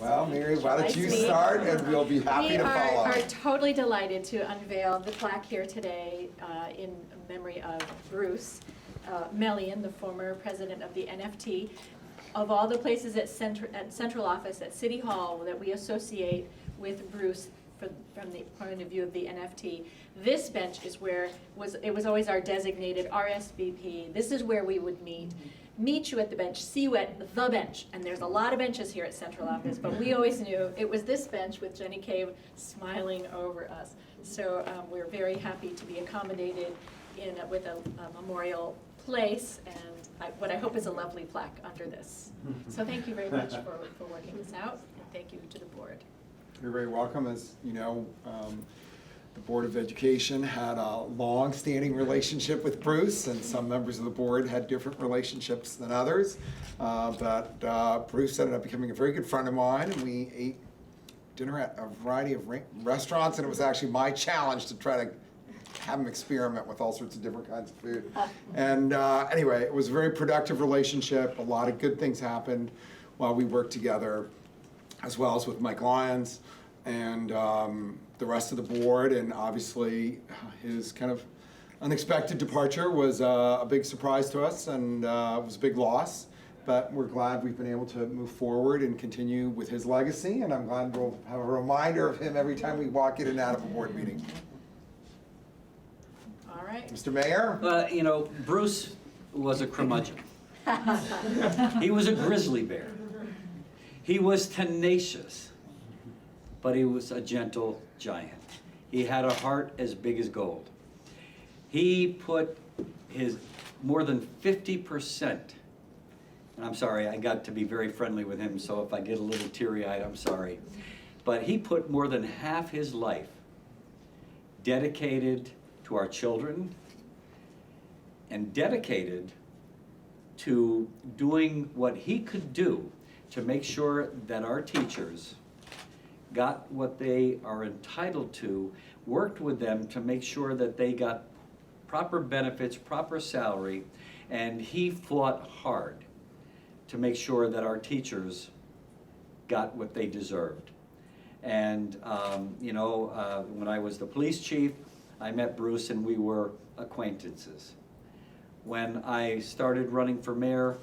Well, Mary, why don't you Nice meeting start, and we'll be happy to follow. We are totally delighted to unveil the plaque here today in memory of Bruce Mellion, the former president of the NFT. Of all the places at central office at City Hall that we associate with Bruce from the point of view of the NFT, this bench is where it was always our designated RSVP. This is where we would meet you at the bench, see you at the bench. And there's a lot of benches here at central office, but we always knew it was this bench with Jenny Cave smiling over us. So we're very happy to be accommodated with a memorial place and what I hope is a lovely plaque under this. So thank you very much for working this out, and thank you to the board. You're very welcome. As you know, the Board of Education had a long-standing relationship with Bruce, and some members of the board had different relationships than others. But Bruce ended up becoming a very good friend of mine, and we ate dinner at a variety of restaurants, and it was actually my challenge to try to have him experiment with all sorts of different kinds of food. And anyway, it was a very productive relationship. A lot of good things happened while we worked together, as well as with Mike Lyons and the rest of the board. And obviously his kind of unexpected departure was a big surprise to us, and it was a big loss. But we're glad we've been able to move forward and continue with his legacy, and I'm glad we'll have a reminder of him every time we walk in and out of a board meeting. All right. Mr. Mayor? You know, Bruce was a curmudgeon. He was a grizzly bear. He was tenacious, but he was a gentle giant. He had a heart as big as gold. He put his more than 50%, and I'm sorry, I got to be very friendly with him, so if I get a little teary-eyed, I'm sorry. But he put more than half his life dedicated to our children and dedicated to doing what he could do to make sure that our teachers got what they are entitled to, worked with them to make sure that they got proper benefits, proper salary, and he fought hard to make sure that our teachers got what they deserved. And you know, when I was the police chief, I met Bruce and we were acquaintances. When I started running for mayor,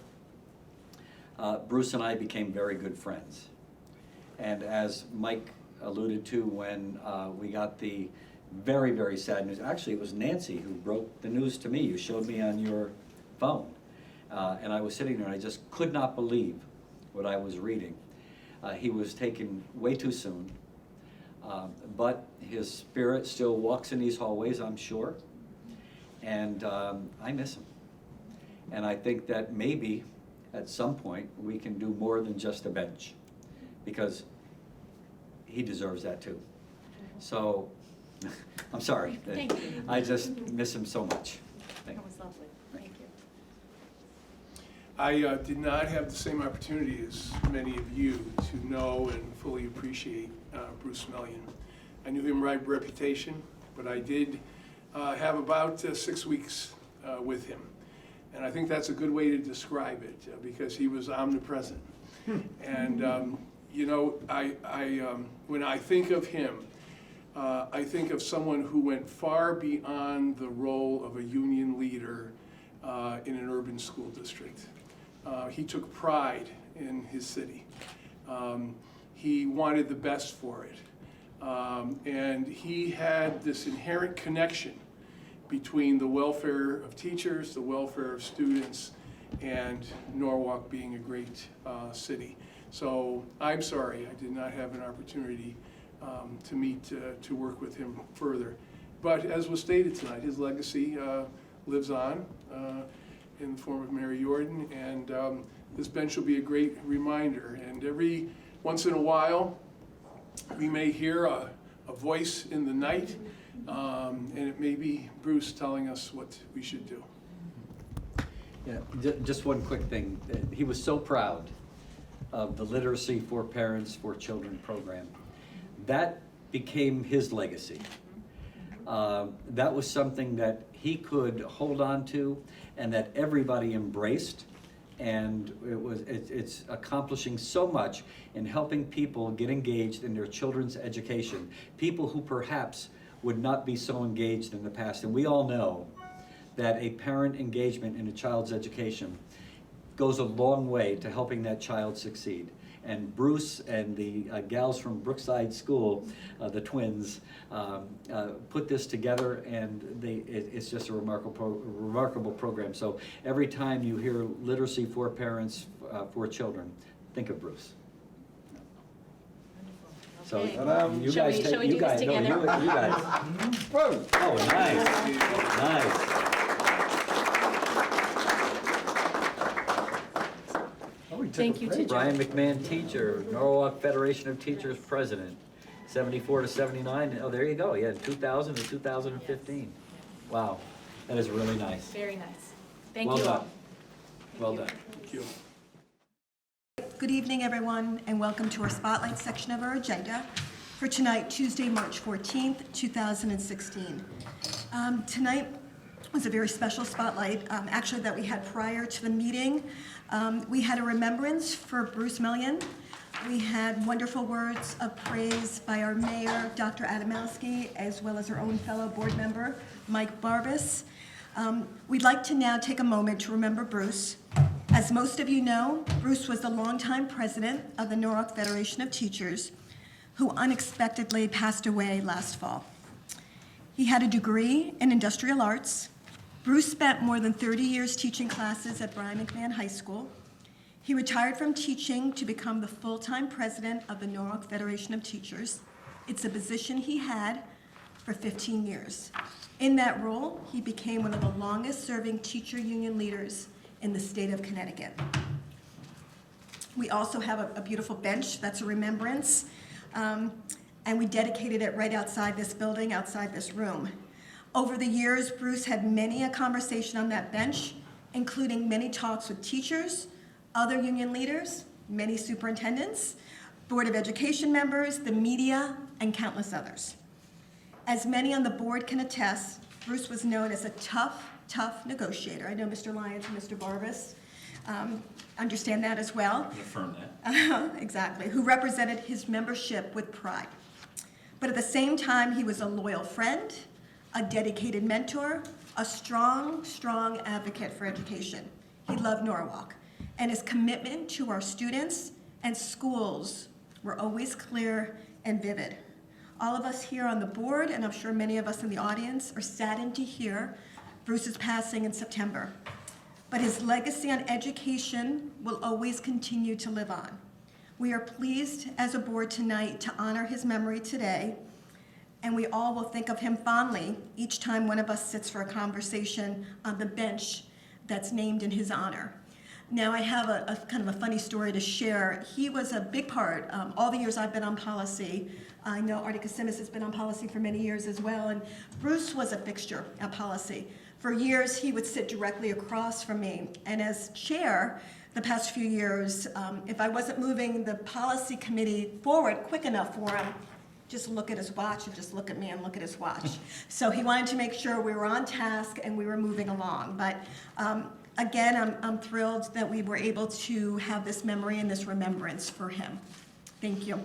Bruce and I became very good friends. And as Mike alluded to, when we got the very, very sad news, actually it was Nancy who broke the news to me. You showed me on your phone. And I was sitting there and I just could not believe what I was reading. He was taken way too soon, but his spirit still walks in these hallways, I'm sure. And I miss him. And I think that maybe at some point we can do more than just a bench, because he deserves that too. So, I'm sorry. Thank you. I just miss him so much. That was lovely. Thank you. I did not have the same opportunity as many of you to know and fully appreciate Bruce Mellion. I knew him by reputation, but I did have about 6 weeks with him. And I think that's a good way to describe it, because he was omnipresent. And you know, when I think of him, I think of someone who went far beyond the role of a union leader in an urban school district. He took pride in his city. He wanted the best for it. And he had this inherent connection between the welfare of teachers, the welfare of students, and Norwalk being a great city. So I'm sorry I did not have an opportunity to meet, to work with him further. But as was stated tonight, his legacy lives on in the form of Mary Jordan, and this bench will be a great reminder. And every once in a while, we may hear a voice in the night, and it may be Bruce telling us what we should do. Yeah, just one quick thing. He was so proud of the Literacy for Parents for Children program. That became his legacy. That was something that he could hold on to and that everybody embraced And it's accomplishing so much in helping people get engaged in their children's education. People who perhaps would not be so engaged in the past. And we all know that a parent engagement in a child's education goes a long way to helping that child succeed. And Bruce and the gals from Brookside School, the twins, put this together, and it's just a remarkable program. So every time you hear literacy for parents, for children, think of Bruce. So Okay. you Shall guys, we- shall we do you this guys, no, together? you guys. Whoa. Oh, nice, nice. Oh, we took Thank a you, break. teacher. Brian McMahon, teacher, Norwalk Federation of Teachers president, 74 to 79. Oh, there you go. Yeah, 2000 to 2015. Wow, that is really nice. Very nice. Thank Well you done. all. Well you. done. Thank you. Good evening, everyone, and welcome to our Spotlight section of our agenda for tonight, Tuesday, March 14th, 2016. Tonight was a very special Spotlight, actually, that we had prior to the meeting. We had a remembrance for Bruce Mellion. We had wonderful words of praise by our mayor, Dr. Adamowski, as well as our own fellow board member, Mike Barbas. We'd like to now take a moment to remember Bruce. As most of you know, Bruce was the longtime president of the Norwalk Federation of Teachers, who unexpectedly passed away last fall. He had a degree in industrial arts. Bruce spent more than 30 years teaching classes at Brian McMahon High School. He retired from teaching to become the full-time president of the Norwalk Federation of Teachers. It's a position he had for 15 years. In that role, he became one of the longest-serving teacher union leaders in the state of Connecticut. We also have a beautiful bench that's a remembrance, and we dedicated it right outside this building, outside this room. Over the years, Bruce had many a conversation on that bench, including many talks with teachers, other union leaders, many superintendents, Board of Education members, the media, and countless others. As many on the board can attest, Bruce was known as a tough negotiator. I know Mr. Lyons and Mr. Barbas understand that as well. Affirm that. Exactly, who represented his membership with pride. But at the same time, he was a loyal friend, a dedicated mentor, a strong advocate for education. He loved Norwalk, and his commitment to our students and schools were always clear and vivid. All of us here on the board, and I'm sure many of us in the audience, are saddened to hear Bruce's passing in September. But his legacy on education will always continue to live on. We are pleased as a board tonight to honor his memory today, and we all will think of him fondly each time one of us sits for a conversation on the bench that's named in his honor. Now, I have a kind of a funny story to share. He was a big part, all the years I've been on policy. I know Artie Kasimis has been on policy for many years as well, and Bruce was a fixture at policy. For years, he would sit directly across from me, and as chair, the past few years, if I wasn't moving the policy committee forward quick enough for him, just look at his watch and just look at me and look at his watch. So he wanted to make sure we were on task and we were moving along. But again, I'm thrilled that we were able to have this memory and this remembrance for him. Thank you.